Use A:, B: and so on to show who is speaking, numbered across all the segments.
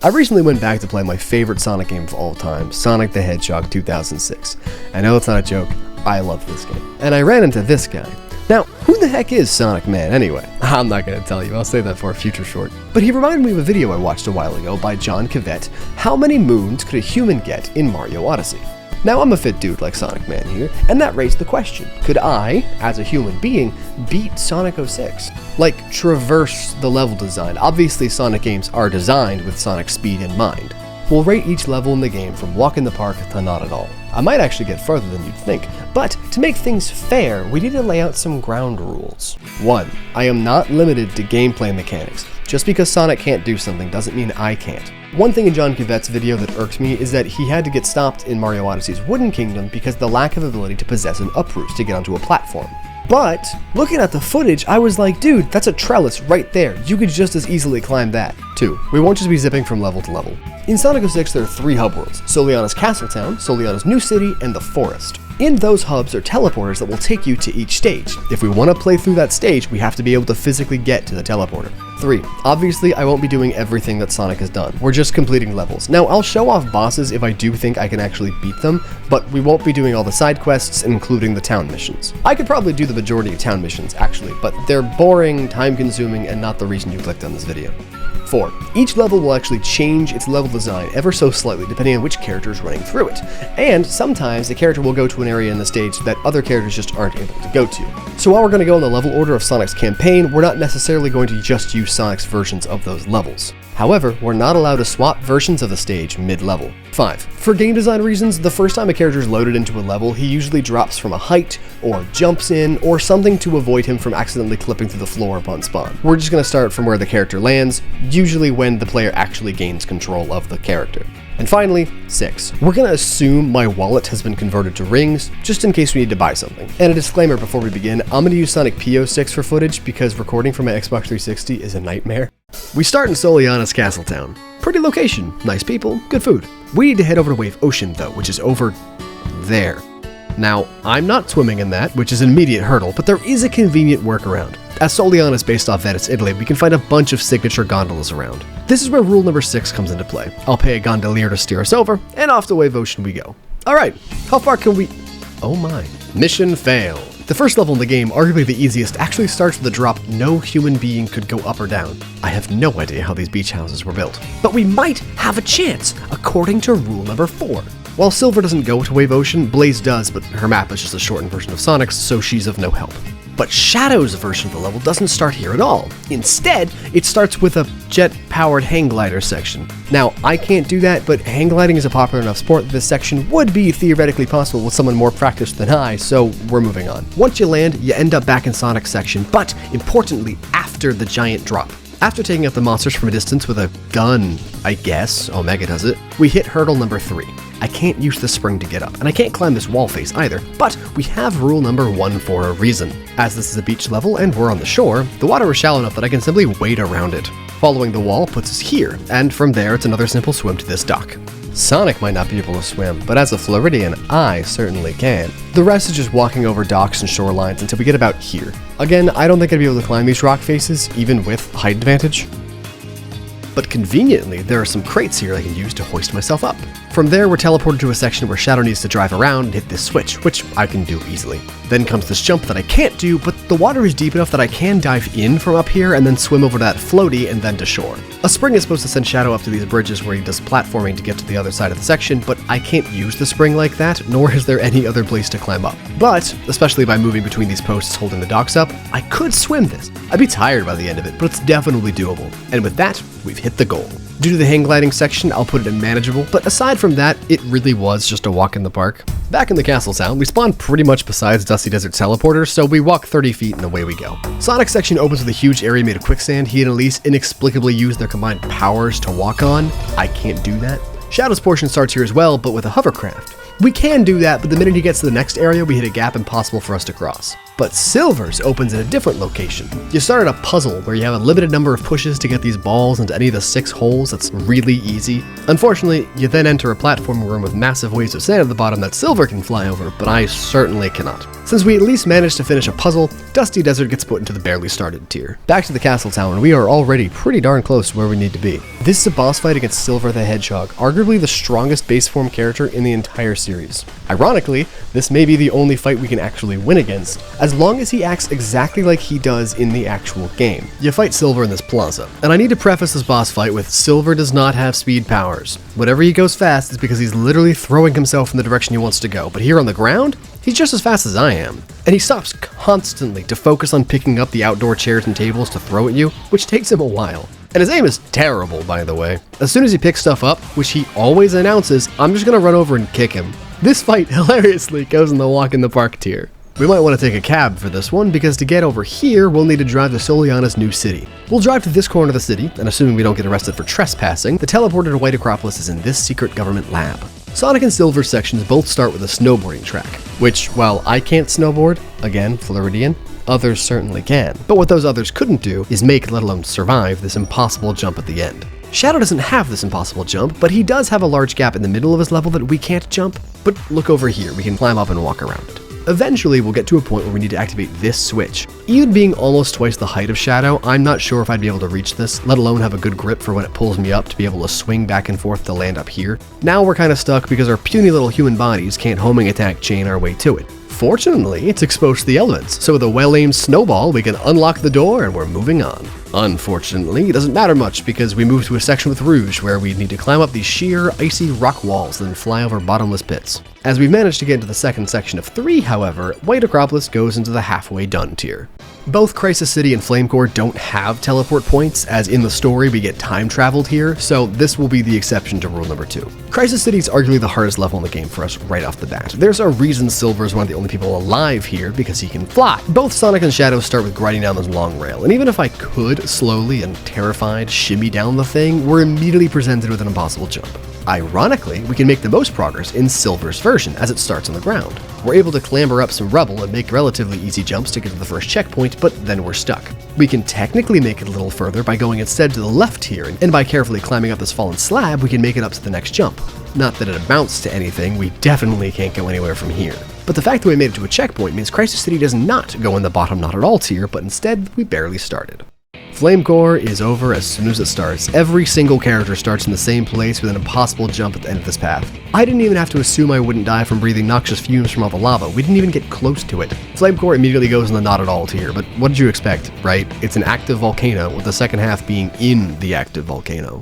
A: I recently went back to play my favorite Sonic game of all time, Sonic the Hedgehog 2006. I know it's not a joke, I love this game. And I ran into this guy. Now, who the heck is Sonic Man anyway? I'm not gonna tell you, I'll save that for a future short. But he reminded me of a video I watched a while ago by John Cavett, How Many Moons Could a Human Get in Mario Odyssey? Now, I'm a fit dude like Sonic Man here, and that raised the question, could I, as a human being, beat Sonic 06? Like, traverse the level design. Obviously, Sonic games are designed with Sonic speed in mind. We'll rate each level in the game from walk in the park to not at all. I might actually get further than you'd think, but to make things fair, we need to lay out some ground rules. 1. I am not limited to gameplay mechanics. Just because Sonic can't do something doesn't mean I can't. One thing in John Cavett's video that irks me is that he had to get stopped in Mario Odyssey's Wooden Kingdom because of the lack of ability to possess an uproost to get onto a platform. But, looking at the footage, I was like, dude, that's a trellis right there. You could just as easily climb that. 2. We won't just be zipping from level to level. In Sonic 06, there are 3 hub worlds, Soleanna's Castletown, Soleanna's New City, and the Forest. In those hubs are teleporters that will take you to each stage. If we want to play through that stage, we have to be able to physically get to the teleporter. 3. Obviously, I won't be doing everything that Sonic has done. We're just completing levels. Now, I'll show off bosses if I do think I can actually beat them, but we won't be doing all the side quests, including the town missions. I could probably do the majority of town missions, actually, but they're boring, time-consuming, and not the reason you clicked on this video. 4. Each level will actually change its level design ever so slightly depending on which character is running through it. And sometimes the character will go to an area in the stage that other characters just aren't able to go to. So while we're going to go in the level order of Sonic's campaign, we're not necessarily going to just use Sonic's versions of those levels. However, we're not allowed to swap versions of the stage mid-level. 5. For game design reasons, the first time a character is loaded into a level, he usually drops from a height, or jumps in, or something to avoid him from accidentally clipping through the floor upon spawn. We're just going to start from where the character lands, usually when the player actually gains control of the character. And finally, 6. We're going to assume my wallet has been converted to rings, just in case we need to buy something. And a disclaimer before we begin, I'm going to use Sonic P06 for footage because recording from my Xbox 360 is a nightmare. We start in Soleanna's Castletown. Pretty location, nice people, good food. We need to head over to Wave Ocean though, which is over there. Now, I'm not swimming in that, which is an immediate hurdle, but there is a convenient workaround. As Soleanna is based off Venice, Italy, we can find a bunch of signature gondolas around. This is where rule number 6 comes into play. I'll pay a gondolier to steer us over, and off to Wave Ocean we go. Alright, how far can we... Oh my. Mission failed. The first level in the game, arguably the easiest, actually starts with a drop no human being could go up or down. I have no idea how these beach houses were built. But we might have a chance, according to rule number 4. While Silver doesn't go to Wave Ocean, Blaze does, but her map is just a shortened version of Sonic's, so she's of no help. But Shadow's version of the level doesn't start here at all. Instead, it starts with a jet-powered hang glider section. Now, I can't do that, but hang gliding is a popular enough sport that this section would be theoretically possible with someone more practiced than I, so we're moving on. Once you land, you end up back in Sonic's section, but importantly, after the giant drop. After taking out the monsters from a distance with a gun, I guess, Omega does it, we hit hurdle number 3. I can't use the spring to get up, and I can't climb this wall face either, but we have rule number 1 for a reason. As this is a beach level and we're on the shore, the water is shallow enough that I can simply wade around it. Following the wall puts us here, and from there it's another simple swim to this dock. Sonic might not be able to swim, but as a Floridian, I certainly can. The rest is just walking over docks and shorelines until we get about here. Again, I don't think I'd be able to climb these rock faces, even with height advantage. But conveniently, there are some crates here I can use to hoist myself up. From there, we're teleported to a section where Shadow needs to drive around and hit this switch, which I can do easily. Then comes this jump that I can't do, but the water is deep enough that I can dive in from up here and then swim over to that floaty and then to shore. A spring is supposed to send Shadow up to these bridges where he does platforming to get to the other side of the section, but I can't use the spring like that, nor is there any other place to climb up. But, especially by moving between these posts holding the docks up, I could swim this. I'd be tired by the end of it, but it's definitely doable. And with that, we've hit the goal. Due to the hang gliding section, I'll put it in manageable, but aside from that, it really was just a walk in the park. Back in the castle town, we spawn pretty much besides Dusty Desert teleporters, so we walk 30 feet and away we go. Sonic's section opens with a huge area made of quicksand he and Elise inexplicably use their combined powers to walk on. I can't do that. Shadow's portion starts here as well, but with a hovercraft. We can do that, but the minute he gets to the next area, we hit a gap impossible for us to cross. But Silver's opens in a different location. You start at a puzzle where you have a limited number of pushes to get these balls into any of the 6 holes. That's really easy. Unfortunately, you then enter a platform room with massive waves of sand at the bottom that Silver can fly over, but I certainly cannot. Since we at least managed to finish a puzzle, Dusty Desert gets put into the barely started tier. Back to the castle tower, and we are already pretty darn close to where we need to be. This is a boss fight against Silver the Hedgehog, arguably the strongest base form character in the entire series. Ironically, this may be the only fight we can actually win against, as long as he acts exactly like he does in the actual game. You fight Silver in this plaza, and I need to preface this boss fight with Silver does not have speed powers. Whenever he goes fast, it's because he's literally throwing himself in the direction he wants to go, but here on the ground, he's just as fast as I am. And he stops constantly to focus on picking up the outdoor chairs and tables to throw at you, which takes him a while. And his aim is terrible, by the way. As soon as he picks stuff up, which he always announces, I'm just gonna run over and kick him. This fight hilariously goes in the walk in the park tier. We might want to take a cab for this one, because to get over here, we'll need to drive to Soliana's new city. We'll drive to this corner of the city, and assuming we don't get arrested for trespassing, the teleporter to White Acropolis is in this secret government lab. Sonic and Silver sections both start with a snowboarding track, which, while I can't snowboard, again, Floridian, others certainly can. But what those others couldn't do is make, let alone survive, this impossible jump at the end. Shadow doesn't have this impossible jump, but he does have a large gap in the middle of his level that we can't jump. But look over here, we can climb up and walk around it. Eventually, we'll get to a point where we need to activate this switch. Even being almost twice the height of Shadow, I'm not sure if I'd be able to reach this, let alone have a good grip for when it pulls me up to be able to swing back and forth to land up here. Now we're kind of stuck because our puny little human bodies can't homing attack chain our way to it. Fortunately, it's exposed to the elements, so with a well-aimed snowball, we can unlock the door and we're moving on. Unfortunately, it doesn't matter much because we move to a section with Rouge where we need to climb up these sheer, icy rock walls and then fly over bottomless pits. As we've managed to get into the second section of 3, however, White Acropolis goes into the halfway done tier. Both Crisis City and Flame Core don't have teleport points, as in the story we get time traveled here, so this will be the exception to rule number 2. Crisis City is arguably the hardest level in the game for us right off the bat. There's a reason Silver is one of the only people alive here, because he can fly. Both Sonic and Shadow start with grinding down this long rail, and even if I could slowly and terrified shimmy down the thing, we're immediately presented with an impossible jump. Ironically, we can make the most progress in Silver's version, as it starts on the ground. We're able to clamber up some rubble and make relatively easy jumps to get to the first checkpoint, but then we're stuck. We can technically make it a little further by going instead to the left here, and by carefully climbing up this fallen slab, we can make it up to the next jump. Not that it amounts to anything, we definitely can't go anywhere from here. But the fact that we made it to a checkpoint means Crisis City does not go in the bottom not at all tier, but instead, we barely started. Flame Core is over as soon as it starts. Every single character starts in the same place with an impossible jump at the end of this path. I didn't even have to assume I wouldn't die from breathing noxious fumes from all the lava. We didn't even get close to it. Flame Core immediately goes in the not at all tier, but what did you expect, right? It's an active volcano, with the second half being in the active volcano.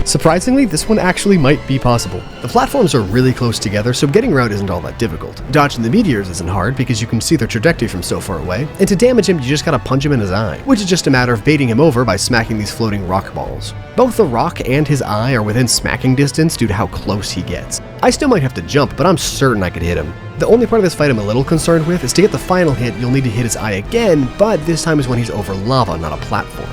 A: Surprisingly, this one actually might be possible. The platforms are really close together, so getting around isn't all that difficult. Dodging the meteors isn't hard because you can see their trajectory from so far away, and to damage him, you just gotta punch him in his eye, which is just a matter of baiting him over by smacking these floating rock balls. Both the rock and his eye are within smacking distance due to how close he gets. I still might have to jump, but I'm certain I could hit him. The only part of this fight I'm a little concerned with is to get the final hit, you'll need to hit his eye again, but this time is when he's over lava, not a platform.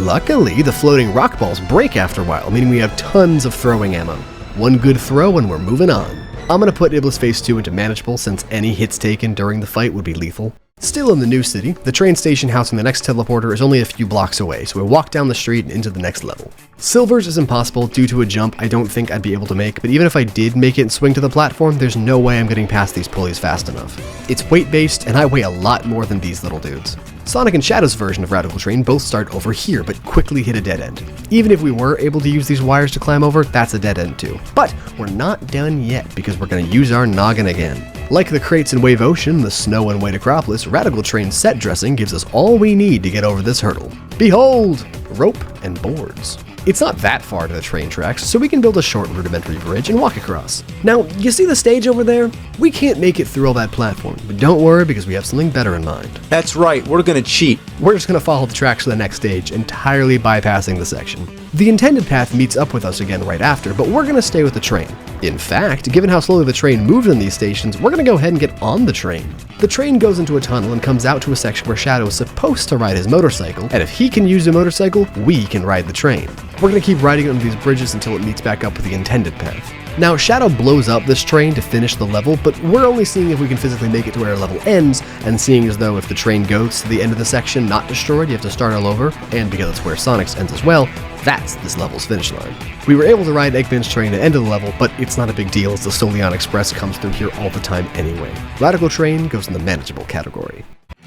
A: Luckily, the floating rock balls break after a while, meaning we have tons of throwing ammo. One good throw and we're moving on. I'm gonna put Iblis Phase 2 into manageable since any hits taken during the fight would be lethal. Still in the new city, the train station housing the next teleporter is only a few blocks away, so we walk down the street and into the next level. Silver's is impossible due to a jump I don't think I'd be able to make, but even if I did make it and swing to the platform, there's no way I'm getting past these pulleys fast enough. It's weight-based, and I weigh a lot more than these little dudes. Sonic and Shadow's version of Radical Train both start over here, but quickly hit a dead end. Even if we were able to use these wires to climb over, that's a dead end too. But we're not done yet, because we're gonna use our noggin again. Like the crates in Wave Ocean, the snow in White Acropolis, Radical Train set dressing gives us all we need to get over this hurdle. Behold! Rope and boards. It's not that far to the train tracks, so we can build a short rudimentary bridge and walk across. Now, you see the stage over there? We can't make it through all that platform, but don't worry because we have something better in mind.
B: That's right, we're gonna cheat.
A: We're just gonna follow the tracks to the next stage, entirely bypassing the section. The intended path meets up with us again right after, but we're gonna stay with the train. In fact, given how slowly the train moves in these stations, we're gonna go ahead and get on the train. The train goes into a tunnel and comes out to a section where Shadow is supposed to ride his motorcycle, and if he can use a motorcycle, we can ride the train. We're gonna keep riding it on these bridges until it meets back up with the intended path. Now, Shadow blows up this train to finish the level, but we're only seeing if we can physically make it to where our level ends, and seeing as though if the train goes to the end of the section not destroyed, you have to start all over, and because it's where Sonic's ends as well, that's this level's finish line. We were able to ride Eggman's train to the end of the level, but it's not a big deal as the Soleon Express comes through here all the time anyway. Radical Train goes in the manageable category.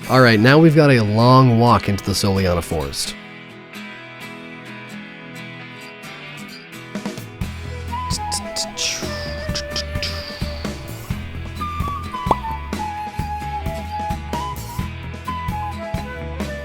A: Alright, now we've got a long walk into the Soleana Forest.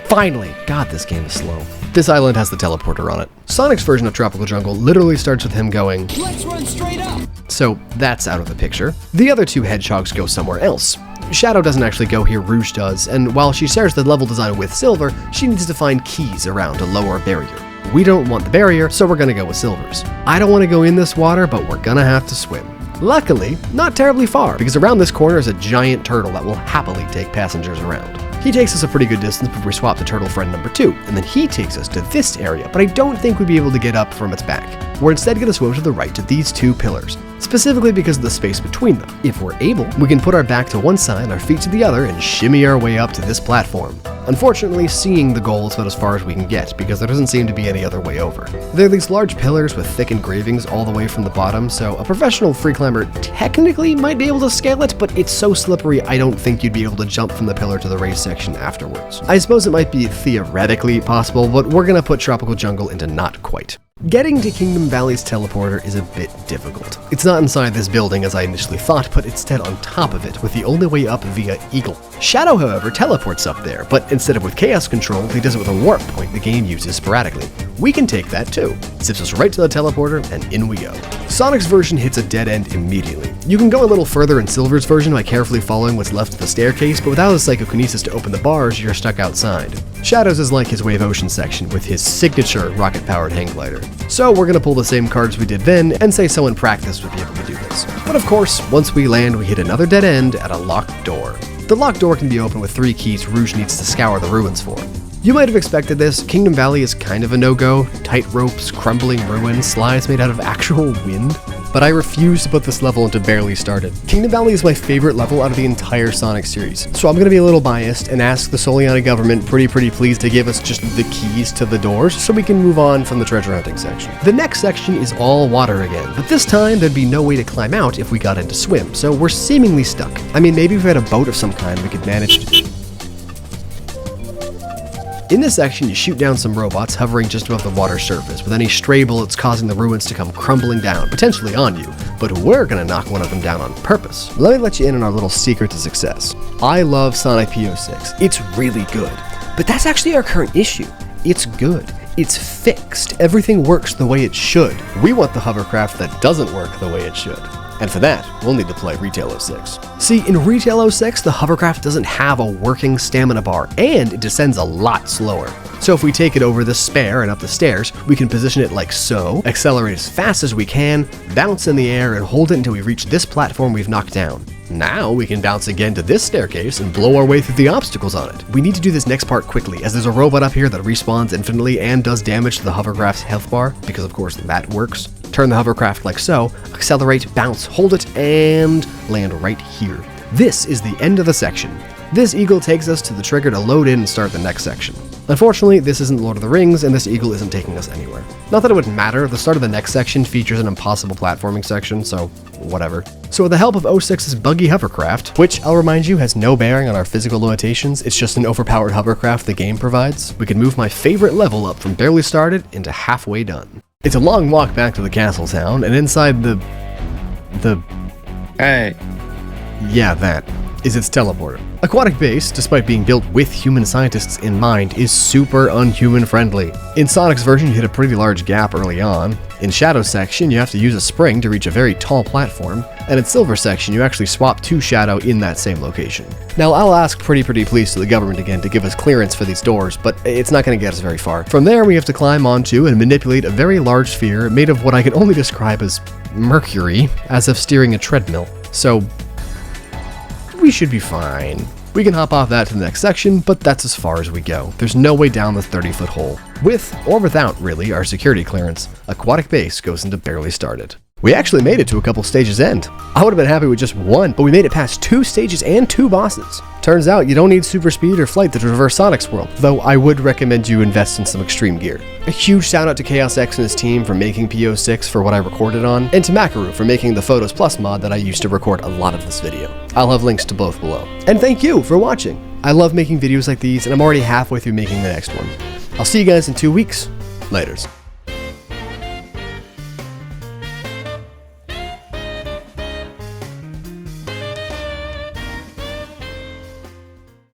A: Finally! God, this game is slow. This island has the teleporter on it. Sonic's version of Tropical Jungle literally starts with him going, "Let's run straight up!" So that's out of the picture. The other two hedgehogs go somewhere else. Shadow doesn't actually go here, Rouge does, and while she shares the level design with Silver, she needs to find keys around to lower a barrier. We don't want the barrier, so we're gonna go with Silver's. I don't want to go in this water, but we're gonna have to swim. Luckily, not terribly far, because around this corner is a giant turtle that will happily take passengers around. He takes us a pretty good distance before we swap to turtle friend number 2, and then he takes us to this area, but I don't think we'd be able to get up from its back. We're instead going to swim to the right to these two pillars, specifically because of the space between them. If we're able, we can put our back to one side, our feet to the other, and shimmy our way up to this platform. Unfortunately, seeing the goal is about as far as we can get, because there doesn't seem to be any other way over. There are these large pillars with thick engravings all the way from the bottom, so a professional free climber technically might be able to scale it, but it's so slippery I don't think you'd be able to jump from the pillar to the race section afterwards. I suppose it might be theoretically possible, but we're gonna put Tropical Jungle into not quite. Getting to Kingdom Valley's teleporter is a bit difficult. It's not inside this building as I initially thought, but instead on top of it, with the only way up via Eagle. Shadow, however, teleports up there, but instead of with Chaos Control, he does it with a warp point the game uses sporadically. We can take that too. Zips us right to the teleporter, and in we go. Sonic's version hits a dead end immediately. You can go a little further in Silver's version by carefully following what's left of the staircase, but without a psychokinesis to open the bars, you're stuck outside. Shadow's is like his Wave Ocean section with his signature rocket-powered hang glider. So we're gonna pull the same cards we did then and say someone in practice would be able to do this. But of course, once we land, we hit another dead end at a locked door. The locked door can be opened with 3 keys Rouge needs to scour the ruins for. You might have expected this. Kingdom Valley is kind of a no-go. Tight ropes, crumbling ruins, slides made out of actual wind. But I refuse to put this level into Barely Started. Kingdom Valley is my favorite level out of the entire Sonic series, so I'm gonna be a little biased and ask the Soleana government pretty please to give us just the keys to the doors so we can move on from the treasure hunting section. The next section is all water again, but this time there'd be no way to climb out if we got into swim, so we're seemingly stuck. I mean, maybe if we had a boat of some kind we could manage to... In this section, you shoot down some robots hovering just above the water surface, with any stray bullets causing the ruins to come crumbling down, potentially on you, but we're gonna knock one of them down on purpose. Let me let you in on our little secret to success. I love Sonic P06. It's really good. But that's actually our current issue. It's good. It's fixed. Everything works the way it should. We want the hovercraft that doesn't work the way it should. And for that, we'll need to play Retail 06. See, in Retail 06, the hovercraft doesn't have a working stamina bar, and it descends a lot slower. So if we take it over the spare and up the stairs, we can position it like so, accelerate as fast as we can, bounce in the air, and hold it until we reach this platform we've knocked down. Now we can bounce again to this staircase and blow our way through the obstacles on it. We need to do this next part quickly, as there's a robot up here that respawns infinitely and does damage to the hovercraft's health bar, because of course that works. Turn the hovercraft like so, accelerate, bounce, hold it, and land right here. This is the end of the section. This eagle takes us to the trigger to load in and start the next section. Unfortunately, this isn't Lord of the Rings, and this eagle isn't taking us anywhere. Not that it would matter, the start of the next section features an impossible platforming section, so whatever. So with the help of 06's buggy hovercraft, which I'll remind you has no bearing on our physical limitations, it's just an overpowered hovercraft the game provides, we can move my favorite level up from Barely Started into halfway done. It's a long walk back to the castle town, and inside the...
B: Hey.
A: Yeah, that is its teleporter. Aquatic Base, despite being built with human scientists in mind, is super unhuman friendly. In Sonic's version, you hit a pretty large gap early on. In Shadow's section, you have to use a spring to reach a very tall platform, and in Silver's section, you actually swap to Shadow in that same location. Now, I'll ask pretty please to the government again to give us clearance for these doors, but it's not going to get us very far. From there, we have to climb onto and manipulate a very large sphere made of what I can only describe as mercury, as if steering a treadmill. So, we should be fine. We can hop off that to the next section, but that's as far as we go. There's no way down the 30-foot hole. With, or without, really, our security clearance, Aquatic Base goes into Barely Started. We actually made it to a couple stages end. I would have been happy with just one, but we made it past 2 stages and 2 bosses. Turns out you don't need super speed or flight to traverse Sonic's world, though I would recommend you invest in some extreme gear. A huge shout out to Chaos X and his team for making PO6 for what I recorded on, and to Makaru for making the Photos Plus mod that I used to record a lot of this video. I'll have links to both below. And thank you for watching. I love making videos like these, and I'm already halfway through making the next one. I'll see you guys in 2 weeks. Laters.